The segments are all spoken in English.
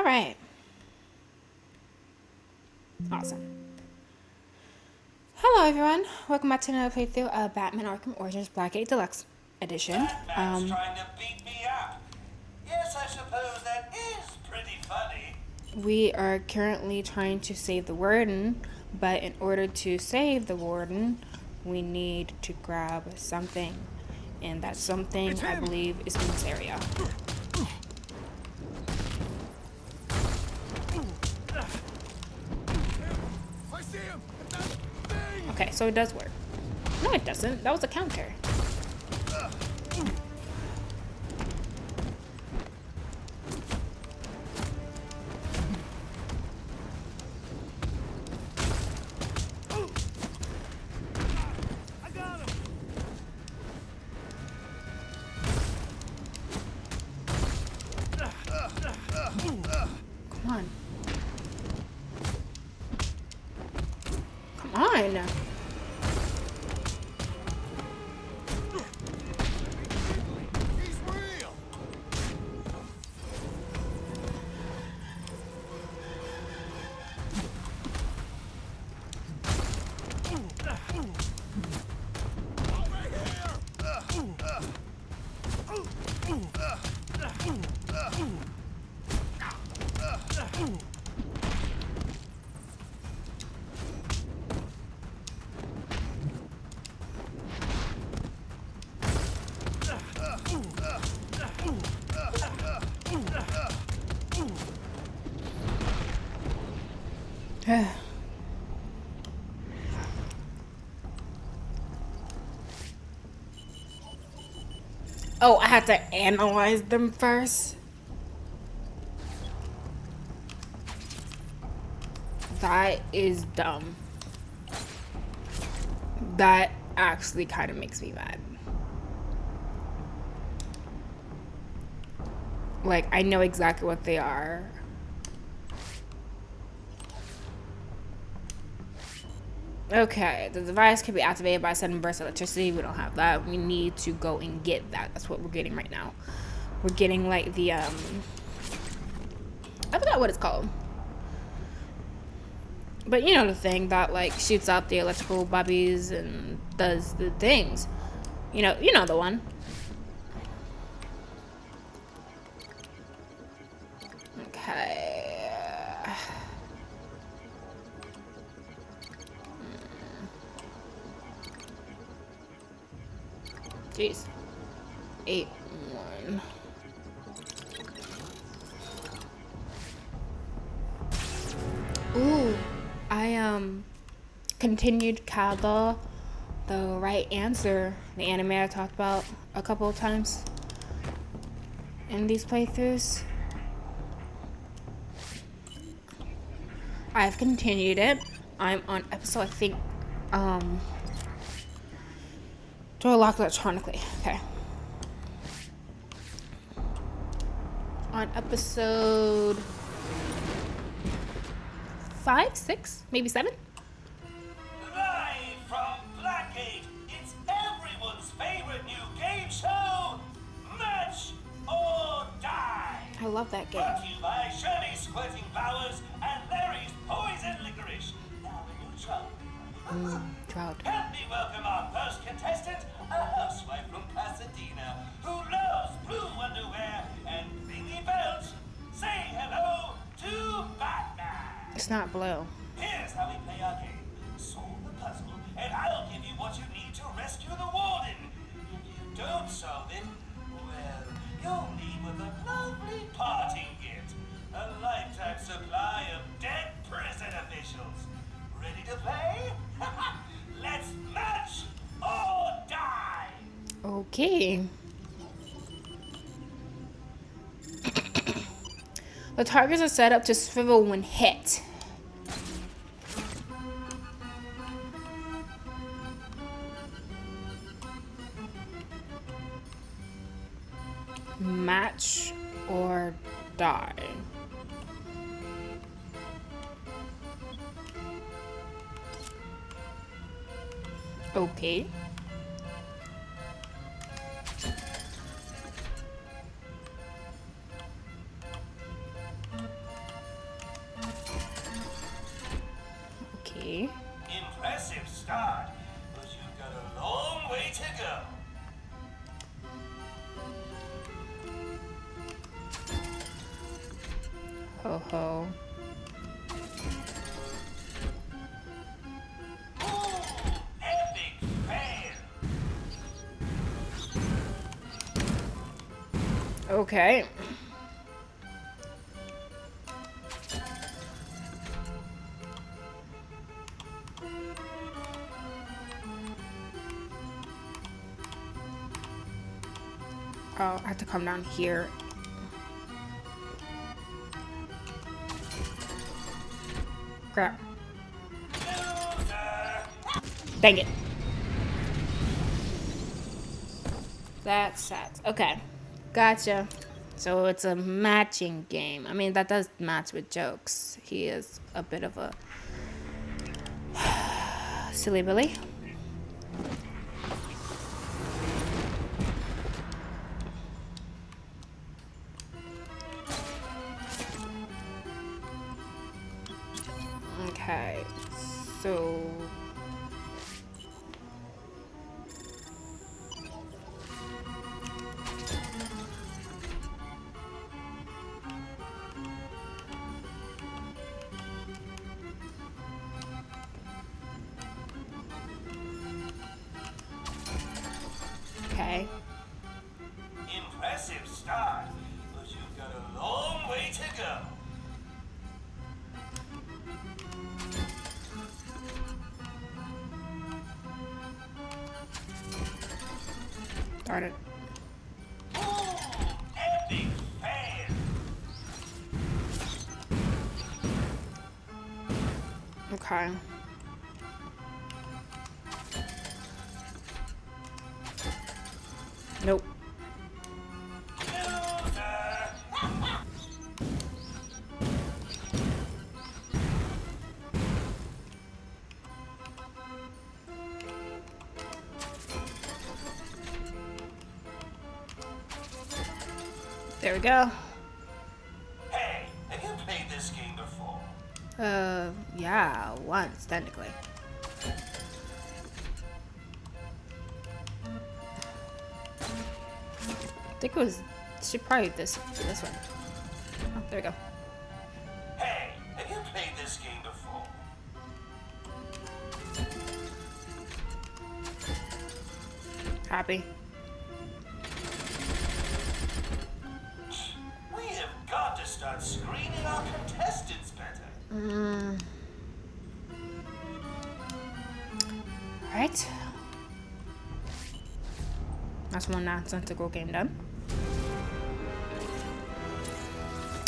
right. Awesome. Hello, everyone. Welcome back to another playthrough of Batman Arkham Origins Blackgate Deluxe Edition. Batman's trying to beat me up. Yes, I suppose that is pretty funny. We are currently trying to save the warden, but in order to save the warden, we need to grab something. And that something, I believe, is in this area. I see him! Okay, so it does work. No, it doesn't. That was a counter. I got him! Come on. Come on. He's real! Over here! Oh, I had to analyze them first. That is dumb. That actually kind of makes me mad. Like, I know exactly what they are. Okay, the device can be activated by sudden burst of electricity. We don't have that. We need to go and get that. That's what we're getting right now. We're getting like the I forgot what it's called. But you know the thing that like shoots out the electrical bobbies and does the things. You know the one. Okay. Jeez. 8-1. Ooh, I continued Kaggle, the right answer, the anime I talked about a couple of times in these playthroughs. I've continued it. I'm on episode, I think, door locked electronically. Okay. On episode 5, 6, maybe 7. Live from Blackgate, it's everyone's favorite new game show, Match or Die. I love that game. Brought to you by Shirley's Squirting Flowers and Larry's Poison Licorice. Now a new trout. Trout. Help me welcome our first contestant, a housewife from Pasadena who loves blue underwear and blingy belts. Say hello to Batman. It's not blue. Here's how we play our game. Solve the puzzle, and I'll give you what you need to rescue the warden. If you don't solve it, well, you'll leave with a lovely parting gift. A lifetime supply of dead prison officials. Ready to play? Let's match or die! Okay. The targets are set up to swivel when hit. Match or die. Okay. Ho ho. Ooh, epic fail. Okay. Oh, I have to come down here. Crap. Dang it. That's sad. Okay. Gotcha. So it's a matching game. I mean, that does match with jokes. He is a bit of a silly Billy. Okay. So okay. Impressive start, but you've got a long way to go. Darn it. Ooh, epic fail. Okay. Nope. There we go. Hey, have you played this game before? Yeah, once, technically. I think it was, should probably this one. Oh, there we go. Hey, have you played this game before? Happy. We have got to start screening our contestants better. Alright. That's one nonsensical game done.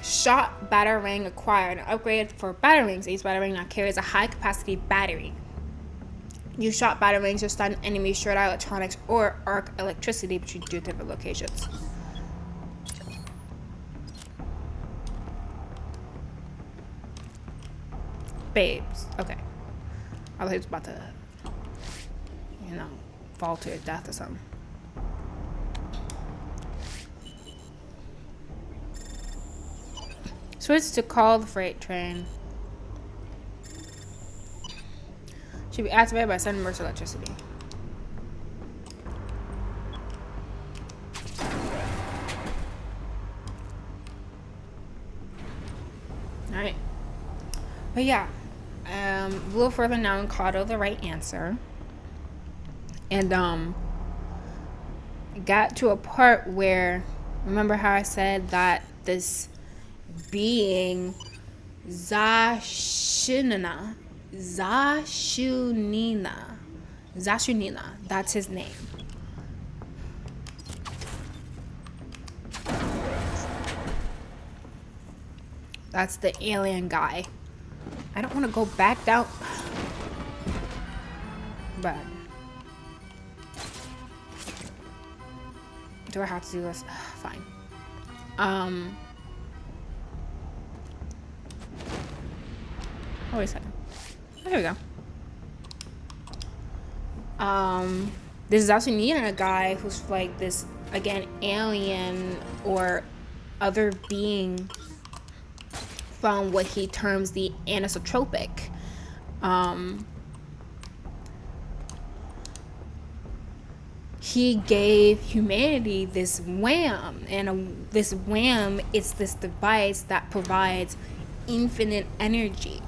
Shot batarang acquired. An upgrade for batarangs. Each batarang now carries a high capacity battery. Use shot batarangs to stun enemies, short out electronics, or arc electricity between two different locations. Babes. Okay. I thought he was about to, you know, fall to his death or something. Switch to call the freight train. Should be activated by sudden burst of electricity. Alright. But yeah. A little further down, Caught the right answer. And got to a part where, remember how I said that this being Zashunina, that's his name. That's the alien guy. I don't want to go back down. But do I have to do this? Fine. Oh, wait a second. There we go. This is also needing a guy who's like this, again, alien or other being from what he terms the anisotropic. he gave humanity this wham, and this wham is this device that provides infinite energy,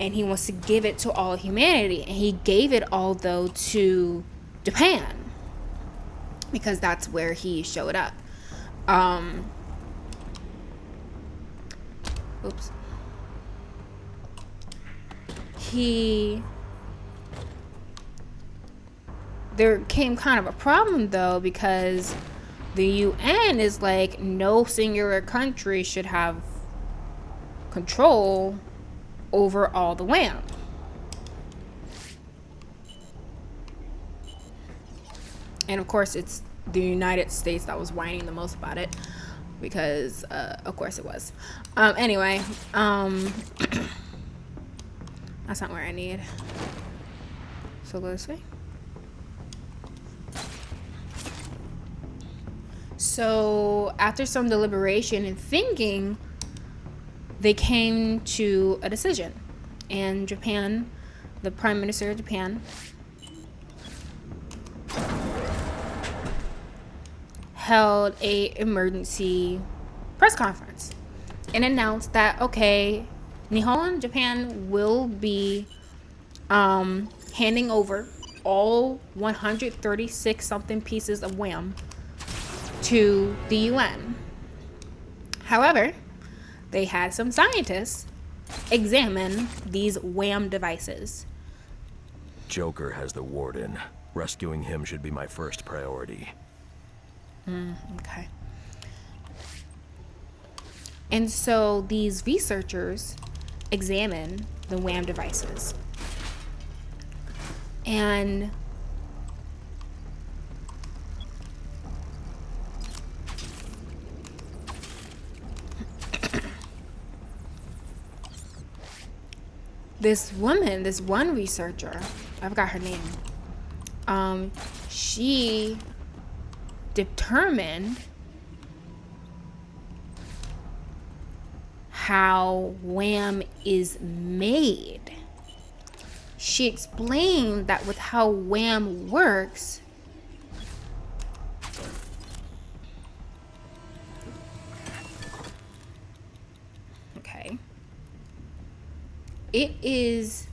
and he wants to give it to all humanity. And he gave it all, though, to Japan, because that's where he showed up. There came kind of a problem, though, because the UN is like, no singular country should have control over all the wham. And of course, it's the United States that was whining the most about it, because of course it was. Anyway, that's not where I need. So go this way. So after some deliberation and thinking, they came to a decision. And Japan, the Prime Minister of Japan, held a emergency press conference and announced that, okay, Japan will be handing over all 136 something pieces of wham to the UN. However, they had some scientists examine these wham devices. Joker has the warden. Rescuing him should be my first priority. Okay. And so these researchers examine the wham devices. And this woman, this one researcher, I forgot her name, she determined how wham is made. She explained that with how wham works, okay, it is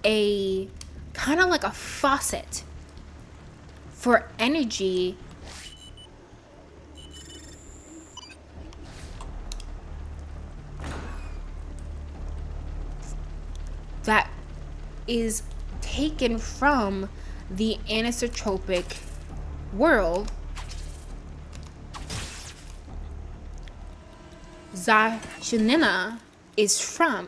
a kind of like a faucet for energy that is taken from the anisotropic world Zashinina is from.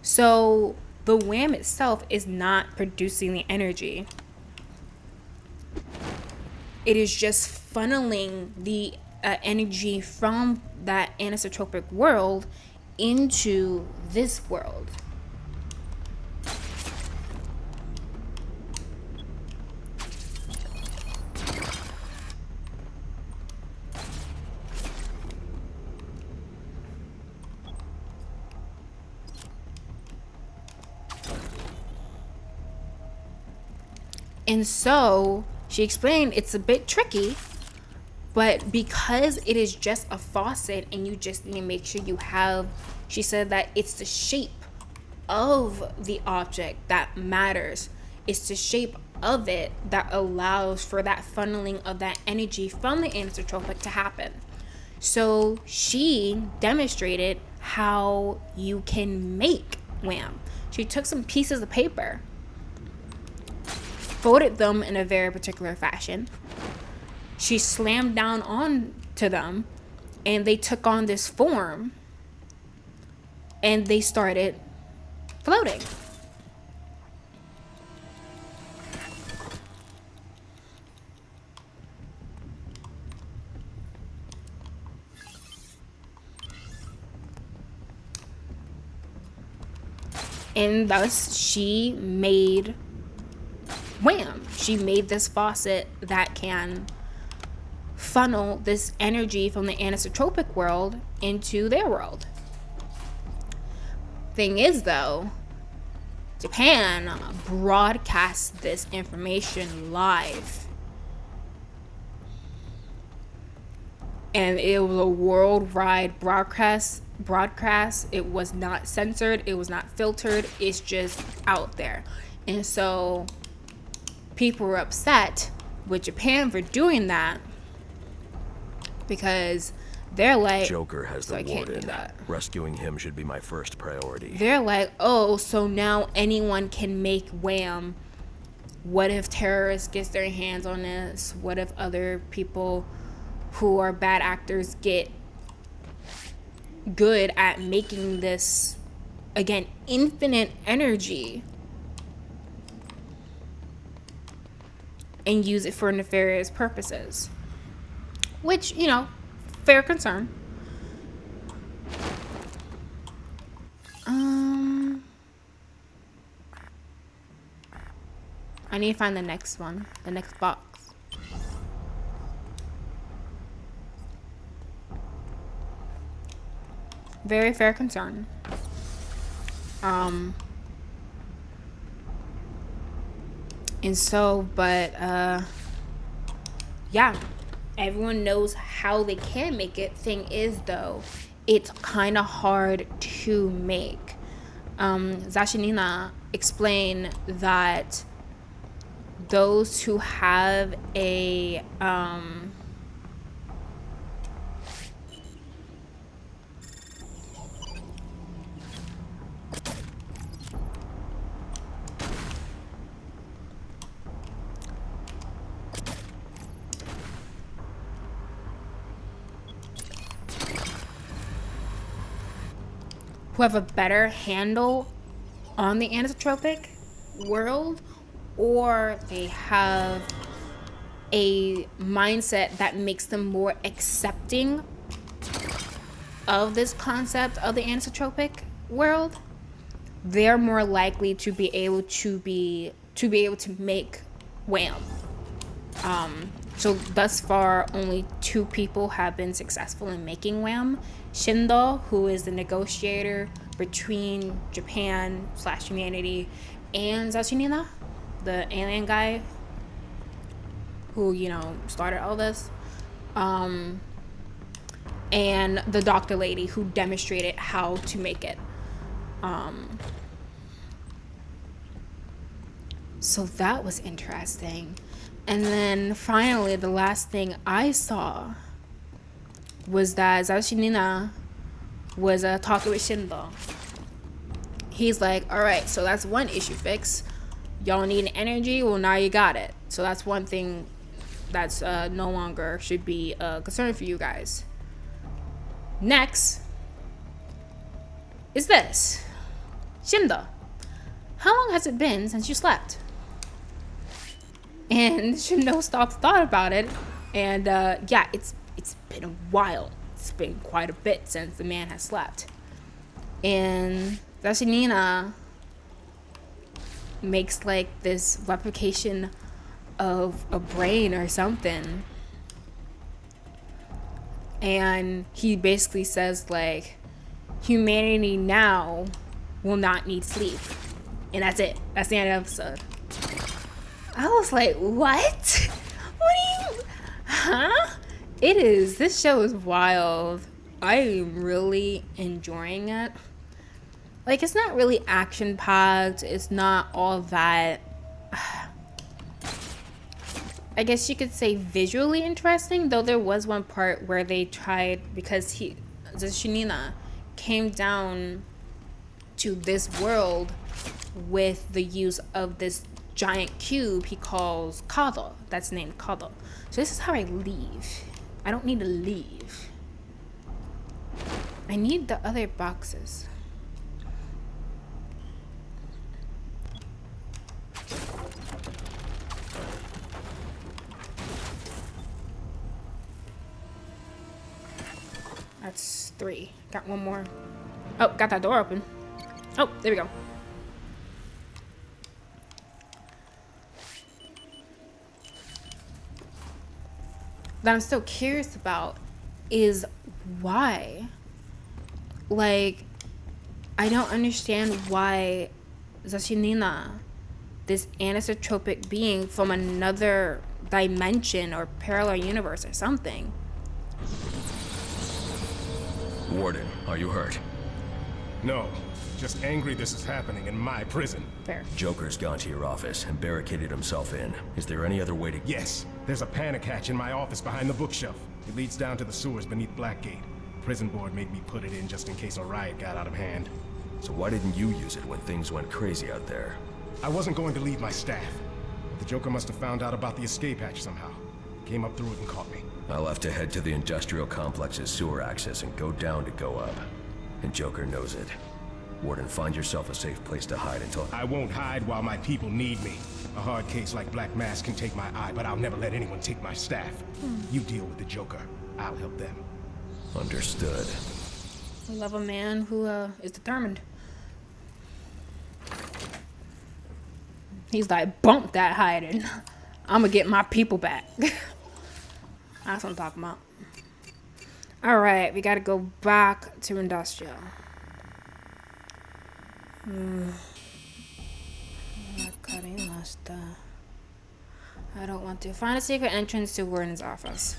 So the wham itself is not producing the energy. It is just funneling the energy from that anisotropic world into this world. And so she explained it's a bit tricky, but because it is just a faucet and you just need to make sure you have, she said that it's the shape of the object that matters. It's the shape of it that allows for that funneling of that energy from the anisotropic to happen. So she demonstrated how you can make wham. She took some pieces of paper, folded them in a very particular fashion. She slammed down onto them, and they took on this form, and they started floating. And thus she made wham. She made this faucet that can funnel this energy from the anisotropic world into their world. Thing is, though, Japan broadcasts this information live. And it was a worldwide broadcast. It was not censored. It was not filtered. It's just out there. And so people were upset with Japan for doing that because they're like, Joker has so the I can't do warden. that. Rescuing him should be my first priority. They're like, oh, so now anyone can make Wham. What if terrorists gets their hands on this? What if other people who are bad actors get good at making this, again, infinite energy and use it for nefarious purposes? Which, you know, fair concern. I need to find the next one, the next box. Very fair concern. And so, but yeah, everyone knows how they can make it. Thing is, though, it's kind of hard to make. Zashinina explained that those who have a who have a better handle on the anisotropic world, or they have a mindset that makes them more accepting of this concept of the anisotropic world, they're more likely to be able to make Wham. So thus far, only 2 people have been successful in making Wham. Shindo, who is the negotiator between Japan / humanity and Zashinina, the alien guy who, you know, started all this. And the doctor lady who demonstrated how to make it. So that was interesting. And then finally, the last thing I saw was that Zashinina was talking with Shindo. He's like, all right, so that's one issue fixed. Y'all need energy? Well, now you got it. So that's one thing that's no longer should be a concern for you guys. Next is this. Shindo, how long has it been since you slept? And Shindo thought about it. And yeah, it's been a while. It's been quite a bit since the man has slept. And Zashinina makes like this replication of a brain or something. And he basically says like, humanity now will not need sleep. And that's it. That's the end of the episode. I was like, what? What do you... Huh? It is. This show is wild. I'm really enjoying it. Like, it's not really action-packed. It's not all that... I guess you could say visually interesting, though there was one part where they tried, because the Shinina came down to this world with the use of this giant cube he calls Kado. That's named Kado. So this is how I leave. I don't need to leave. I need the other boxes. That's 3. Got one more. Oh, got that door open. Oh, there we go. That I'm still curious about is why. Like, I don't understand why Zashinina, this anisotropic being from another dimension or parallel universe or something. Warden, are you hurt? No, just angry this is happening in my prison. Fair. Joker's gone to your office and barricaded himself in. Is there any other way to... Yes, there's a panic hatch in my office behind the bookshelf. It leads down to the sewers beneath Blackgate. Prison board made me put it in just in case a riot got out of hand. So why didn't you use it when things went crazy out there? I wasn't going to leave my staff. The Joker must have found out about the escape hatch somehow. Came up through it and caught me. I'll have to head to the industrial complex's sewer access and go down to go up. And Joker knows it. Warden, find yourself a safe place to hide until... I won't hide while my people need me. A hard case like Black Mass can take my eye, but I'll never let anyone take my staff. You deal with the Joker. I'll help them. Understood. We love a man who is determined. He's like, bump that hiding. I'm gonna get my people back. That's what I'm talking about. Alright, we gotta go back to industrial. I don't want to. Find a secret entrance to Warden's office.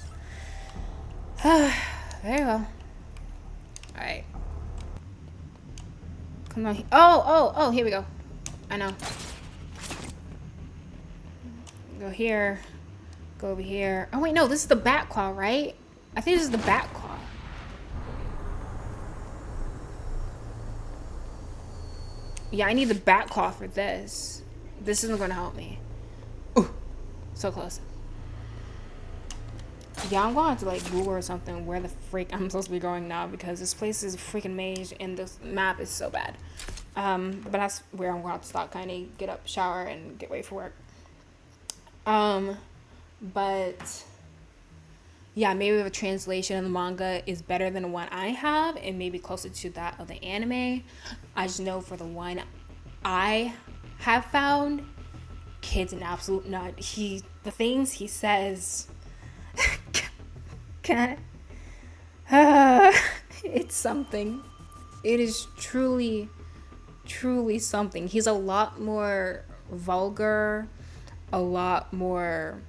There you go. Alright. Come on. Oh, here we go. I know. Go here. Go over here. Oh, wait, no, this is the bat claw, right? I think this is the bat claw. Yeah, I need the bat claw for this. This isn't going to help me. Ooh, so close. Yeah, I'm going to have to like Google or something where the freak I'm supposed to be going now, because this place is a freaking maze and this map is so bad. But that's where I'm going to have to stop, kind of get up, shower, and get ready for work. But yeah, maybe the translation of the manga is better than the one I have, and maybe closer to that of the anime. I just know for the one I have found, kid's an absolute nut. The things he says, it's something. It is truly, truly something. He's a lot more vulgar, a lot more,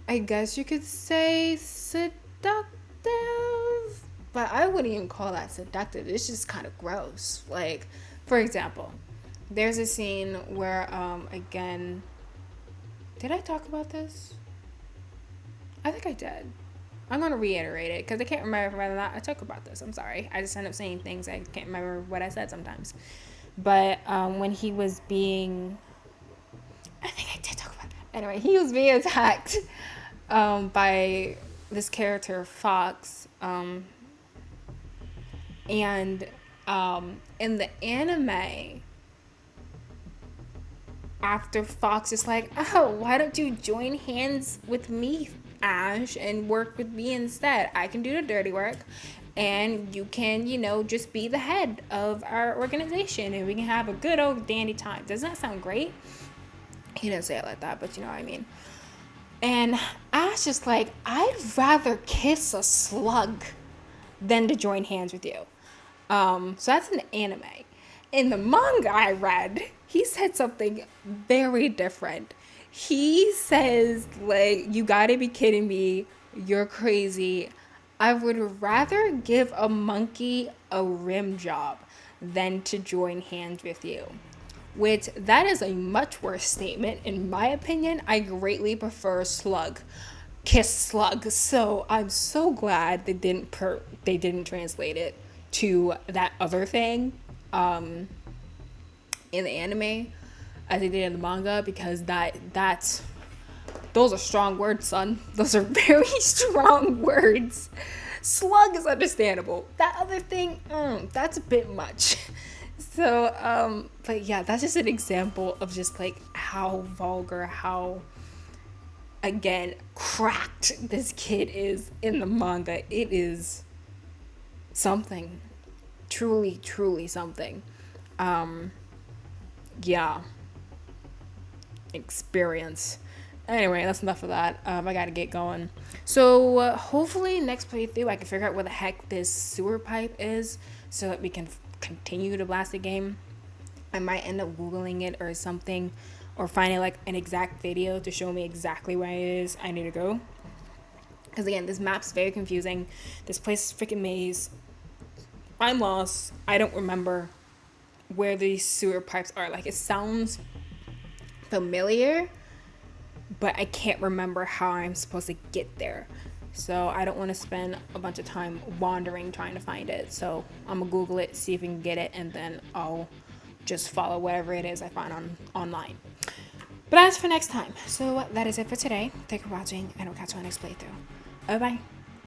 I guess you could say, seductive, but I wouldn't even call that seductive. It's just kind of gross. Like, for example, there's a scene where, again, did I talk about this? I think I did. I'm going to reiterate it because I can't remember whether or not I talked about this. I'm sorry. I just end up saying things. I can't remember what I said sometimes. But when he was being... I think I did talk about that. Anyway, he was being attacked by this character, Fox. And in the anime, after Fox is like, oh, why don't you join hands with me, Ash, and work with me instead? I can do the dirty work, and you can, just be the head of our organization, and we can have a good old dandy time. Doesn't that sound great? He didn't say it like that, but you know what I mean. And Ash is like, I'd rather kiss a slug than to join hands with you. So that's an anime. In the manga I read, he said something very different. He says, like, you gotta be kidding me. You're crazy. I would rather give a monkey a rim job than to join hands with you. Which, that is a much worse statement. In my opinion, I greatly prefer slug. Kiss slug. So I'm so glad they didn't translate it to that other thing in the anime as they did in the manga, because those are strong words, son. Those are very strong words. Slug is understandable. That other thing, that's a bit much. So, but yeah, that's just an example of just like how vulgar, how, again, cracked this kid is in the manga. It is something. Truly, truly something. Yeah. Experience. Anyway, that's enough of that. I gotta get going. So, hopefully next playthrough I can figure out where the heck this sewer pipe is so that we can continue to blast the game. I might end up Googling it or something, or finding like an exact video to show me exactly where it is I need to go. Because again, this map's very confusing. This place is freaking maze. I'm lost. I don't remember where these sewer pipes are. Like, it sounds familiar, but I can't remember how I'm supposed to get there. So I don't want to spend a bunch of time wandering trying to find it. So I'm gonna Google it, see if we can get it, and then I'll just follow whatever it is I find online. But that's for next time. So that is it for today. Thank you for watching, and I'll catch you on the next playthrough. Bye bye.